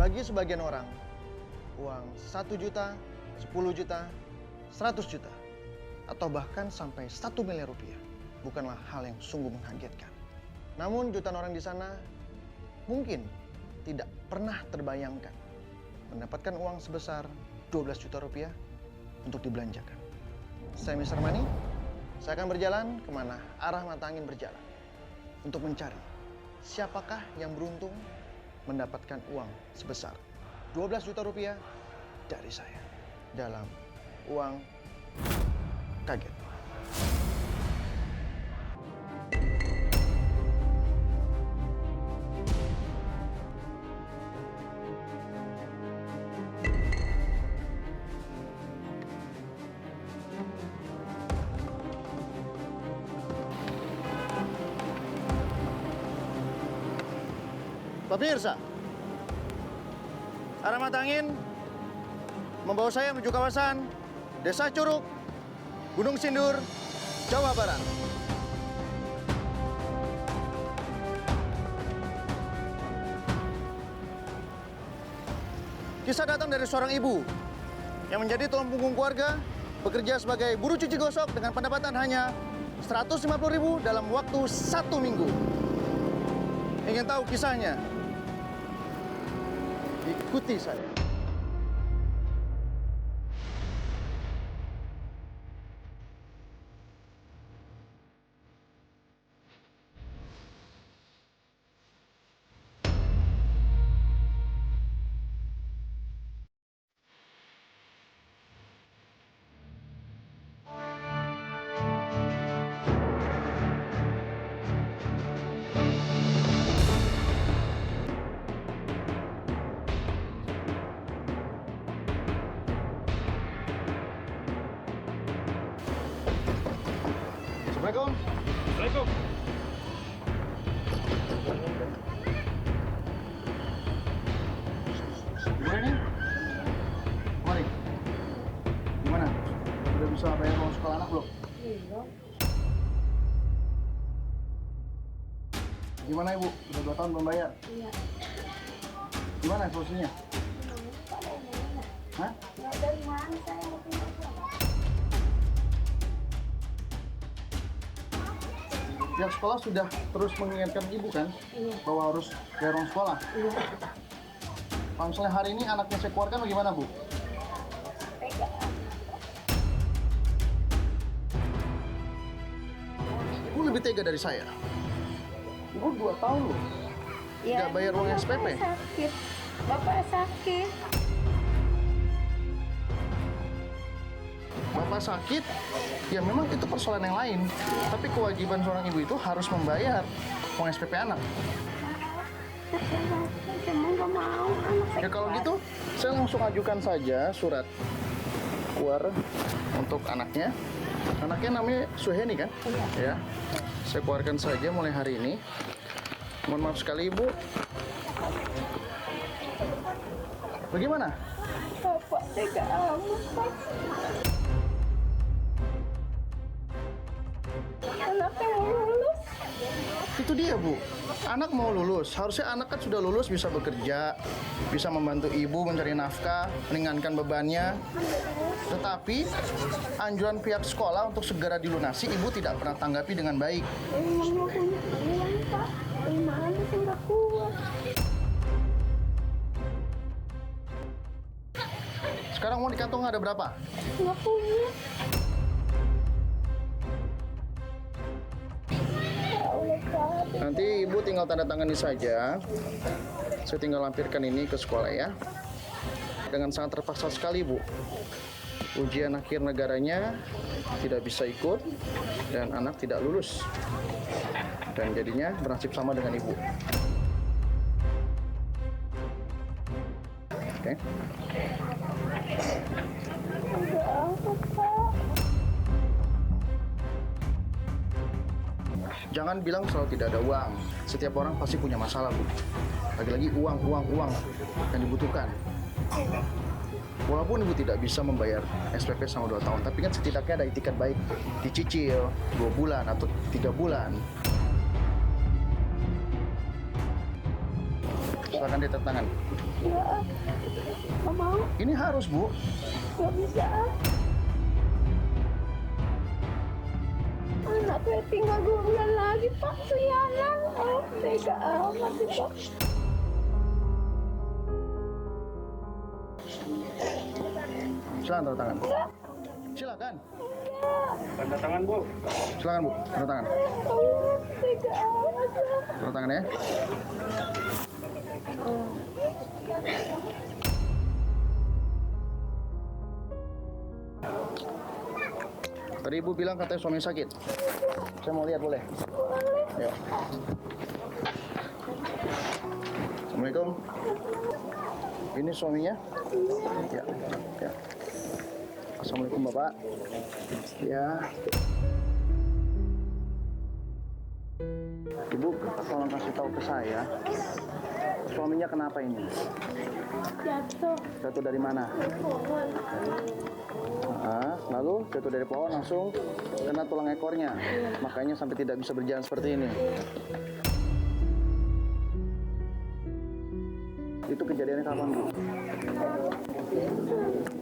Bagi sebagian orang, uang 1 juta, 10 juta, 100 juta, atau bahkan sampai 1 miliar rupiah bukanlah hal yang sungguh mengagetkan. Namun jutaan orang di sana mungkin tidak pernah terbayangkan mendapatkan uang sebesar 12 juta rupiah untuk dibelanjakan. Saya Mr. Money, saya akan berjalan kemana arah mata angin berjalan untuk mencari siapakah yang beruntung mendapatkan uang sebesar 12 juta rupiah dari saya dalam Uang Kaget. Pemirsa, arah mata angin membawa saya menuju kawasan Desa Curug, Gunung Sindur, Jawa Barat. Kisah datang dari seorang ibu yang menjadi tulang punggung keluarga, bekerja sebagai buruh cuci gosok dengan pendapatan hanya 150.000 dalam waktu 1 minggu. Ingin tahu kisahnya? Ikuti saya. Assalamualaikum. Assalamualaikum. Gimana nih? Mari. Gimana? Udah bisa bayar uang sekolah anak belum? Iya. Gimana Ibu? Udah 2 tahun belum bayar? Iya. Gimana solusinya? Pak, dari mana? Hah? Ya, dari mana saya mau punya uang? Pihak sekolah sudah terus mengingatkan Ibu kan? Iya. Bahwa harus bayar uang sekolah. Iya. Kalau misalnya hari ini anaknya saya keluarkan bagaimana Bu? Tega. Ibu lebih tega dari saya. Ibu 2 tahun loh. Nggak bayar uang Bapak SPP? Sakit. Bapak sakit. Bapak sakit, ya memang itu persoalan yang lain. Tapi kewajiban seorang ibu itu harus membayar uang SPP anak. Cuma nggak mau anak saya. Ya kalau gitu, saya langsung ajukan saja surat keluar untuk anaknya. Anaknya namanya Suheni kan? Iya. Ya, saya keluarkan saja mulai hari ini. Mohon maaf sekali Ibu. Bagaimana? Bapak tega amat, Pak. Anaknya mau lulus. Itu dia Bu, anak mau lulus. Harusnya anak kan sudah lulus bisa bekerja, bisa membantu ibu mencari nafkah, meringankan bebannya. Tetapi anjuran pihak sekolah untuk segera dilunasi ibu tidak pernah tanggapi dengan baik. Emang mau punya uang, Pak. Dari mana sih nggak kuat? Sekarang uang di kantong ada berapa? Nggak punya. Ya Allah, Pak. Nanti ibu tinggal tanda tangani saja. Saya tinggal lampirkan ini ke sekolah ya. Dengan sangat terpaksa sekali Bu. Ujian akhir negaranya tidak bisa ikut dan anak tidak lulus. Dan jadinya bernasib sama dengan ibu. Oke. Ada apa, Pak? Jangan bilang selalu tidak ada uang. Setiap orang pasti punya masalah, Bu. Lagi-lagi uang yang dibutuhkan. Walaupun ibu tidak bisa membayar SPP selama 2 tahun, tapi kan setidaknya ada itikat baik. Dicicil 2 bulan atau 3 bulan. Silakan di tangan. Enggak. Nggak mau. Ini harus, Bu. Nggak bisa. Anak saya tinggal 2 bulan lagi, Pak. Sialan. Oh, tega amat sih, Pak. Silakan tanda tangan. Silakan. Tanda tangan, Bu. Silakan, Bu. Tanda tangan. Oh, tega amat, Pak. Tanda tangan ya. Tadi Ibu bilang katanya suami sakit. Saya mau lihat, boleh? Yuk. Assalamualaikum. Ini suaminya? Ya. Ya. Assalamualaikum, Bapak. Ya. Ibu, tolong kasih tahu ke saya. Suaminya kenapa ini? Jatuh. Jatuh dari mana? Pohon. Lalu jatuh dari pohon langsung kena tulang ekornya. Makanya sampai tidak bisa berjalan seperti ini. Itu kejadiannya kapan, Bu?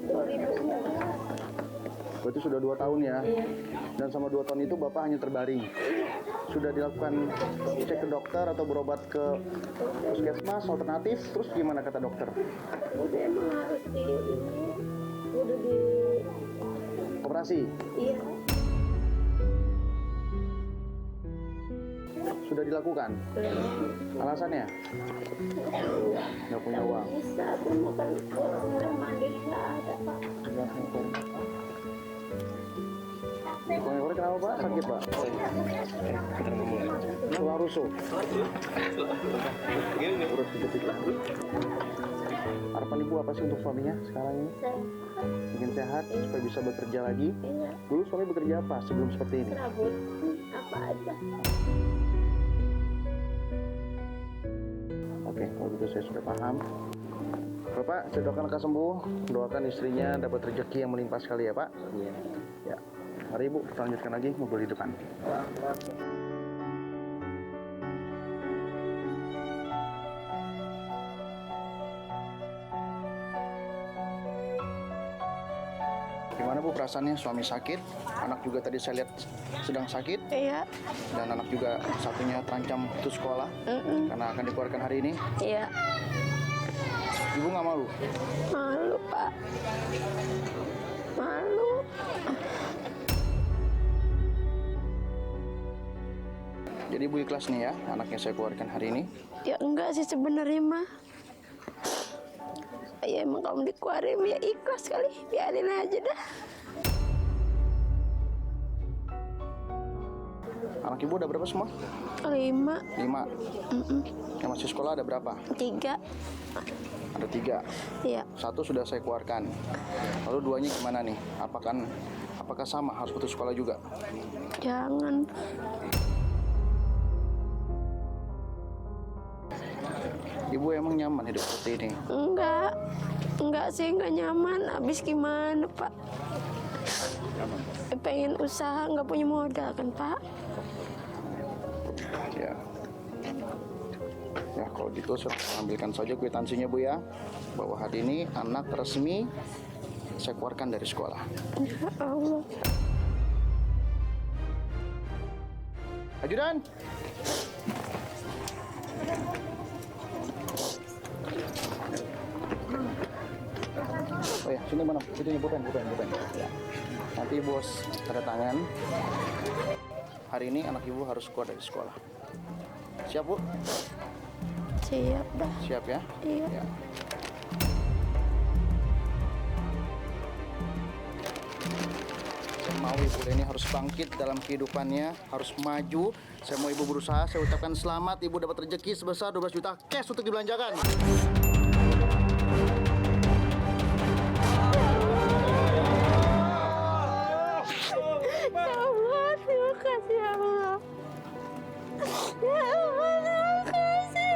2019. Berarti sudah 2 tahun ya? Dan sama 2 tahun itu Bapak hanya terbaring. Sudah dilakukan cek ke dokter atau berobat ke puskesmas alternatif, terus gimana kata dokter? Udah emang harus di ini. Udah di Operasi? iya. Sudah dilakukan? Alasannya? Nggak punya uang. Bisa, aku makan orang mandi nggak ada, Pak. Tulang ekornya kenapa, Pak? Sakit, Pak? Tulang rusuk? Urus dikit lah. Harapan Ibu apa sih untuk suaminya sekarang ini? Saya Ingin sehat supaya bisa bekerja lagi. iya Dulu suami bekerja apa sebelum seperti ini? serabut apa aja. Oke, kalau gitu saya sudah paham. Bapak, saya doakan lekas sembuh. Doakan istrinya dapat rezeki yang melimpah sekali ya, Pak. Iya. Ya. Mari Ibu, kita lanjutkan lagi ngobrol di depan. Gimana Bu perasaannya? Suami sakit, anak juga tadi saya lihat sedang sakit, Iya. dan anak juga satunya terancam putus sekolah karena akan dikeluarkan hari ini. Iya. Ibu nggak malu? Malu, Pak. Malu. Jadi Ibu ikhlas nih ya, anaknya saya keluarkan hari ini. Ya enggak sih sebenarnya mah. Ya emang kamu dikeluarin ya ikhlas kali. Biarin aja dah. Anak Ibu ada berapa semua? 5. 5. Yang masih sekolah ada berapa? 3. Ada 3. Iya. 1 sudah saya keluarkan. Lalu 2-nya gimana nih? Apakah sama harus putus sekolah juga? Jangan. Ibu emang nyaman hidup seperti ini? Enggak sih, enggak nyaman. Habis gimana, Pak? Pengen usaha, nggak punya modal kan, Pak? Ya. Ya kalau gitu saya ambilkan saja kwitansinya Bu ya, bahwa hari ini anak resmi saya keluarkan dari sekolah. Ya Allah. Ajudan. Oh ya, sini mana? Sini bukan. Ya. Nanti bos tanda tangan. Hari ini anak Ibu harus keluar dari sekolah. Siap Bu? Siap dah. Siap ya? Iya. Ya. Saya mau Ibu ini harus bangkit dalam kehidupannya, harus maju. Saya mau Ibu berusaha, saya ucapkan selamat Ibu dapat rezeki sebesar 12 juta cash untuk dibelanjakan. Ya Allah, terima kasih ya Allah. Ya Allah, terima kasih.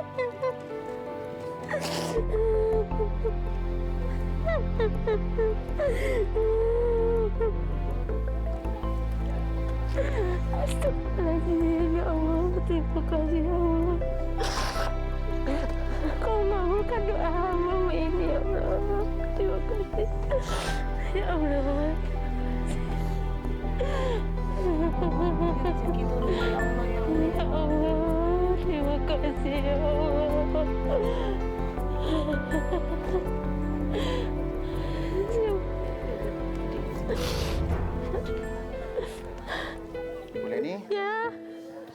Astagfirullahaladzim, ya Allah, terima kasih ya Allah. Kau Ya Allah. Ya Allah, terima kasih ya Allah. Bu Leni, Ya,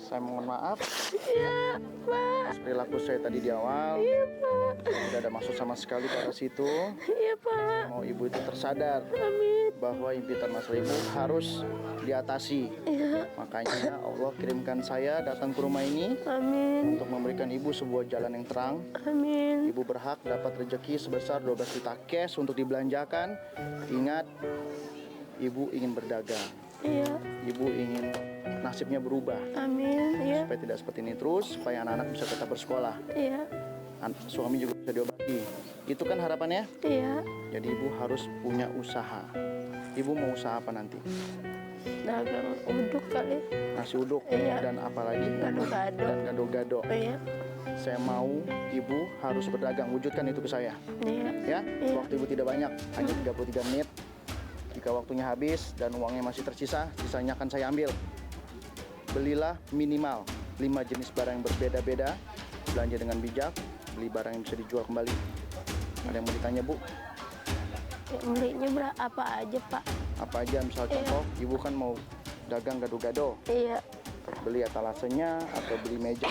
saya mohon maaf ya, Pak. perilaku saya tadi di awal. Iya, Pak. Tidak ada maksud sama sekali ke arah situ. Iya, Pak. Mau ibu itu tersadar Amin. bahwa impitan masalah ibu harus diatasi. Ya, Makanya Allah kirimkan saya datang ke rumah ini amin. untuk memberikan ibu sebuah jalan yang terang. Amin. Ibu berhak dapat rezeki sebesar 12 juta cash untuk dibelanjakan. Ingat, ibu ingin berdagang. Iya, Ibu ingin nasibnya berubah. amin. Iya, Supaya tidak seperti ini terus, supaya anak-anak bisa tetap bersekolah. iya, Suami juga bisa diobati. Itu kan harapannya. iya. Jadi ibu harus punya usaha. Ibu mau usaha apa nanti? Dagang uduk kali. Nasi uduk Iya. dan apa lagi? Gado-gado. Dan gado-gado. Iya, Saya mau ibu harus berdagang. Wujudkan itu ke saya. iya. Ya, Iya. waktu ibu tidak banyak, hanya 33 menit. Jika waktunya habis dan uangnya masih tersisa, sisanya akan saya ambil. Belilah minimal 5 jenis barang yang berbeda-beda. Belanja dengan bijak, beli barang yang bisa dijual kembali. Ada yang mau ditanya, Bu? Ya, belinya berapa aja, Pak? Apa aja, misal Iya. contoh, ibu kan mau dagang gado-gado. Iya, Beli etalasenya atau beli meja,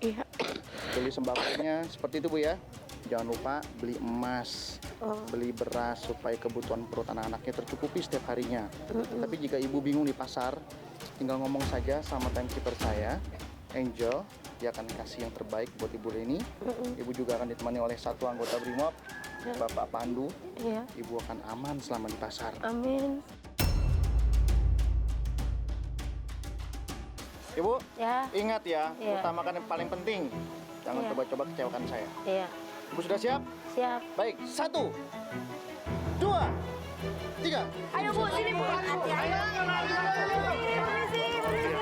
iya. beli sembakonya, seperti itu, Bu ya. Jangan lupa beli emas, Oh, beli beras supaya kebutuhan perut anak-anaknya tercukupi setiap harinya. Tapi jika ibu bingung di pasar, tinggal ngomong saja sama timekeeper saya, Angel. Dia akan kasih yang terbaik buat Ibu Leni. Ibu juga akan ditemani oleh satu anggota Brimob, Bapak Pandu. iya. Ibu akan aman selama di pasar. Amin. Ibu, Ya, ingat ya, Iya. utamakan yang paling penting. Jangan Iya. coba-coba kecewakan saya. iya. Ibu sudah siap? Siap. Baik, 1, 2, 3. Ayo, Bu, sini, Bu. Permisi, permisi.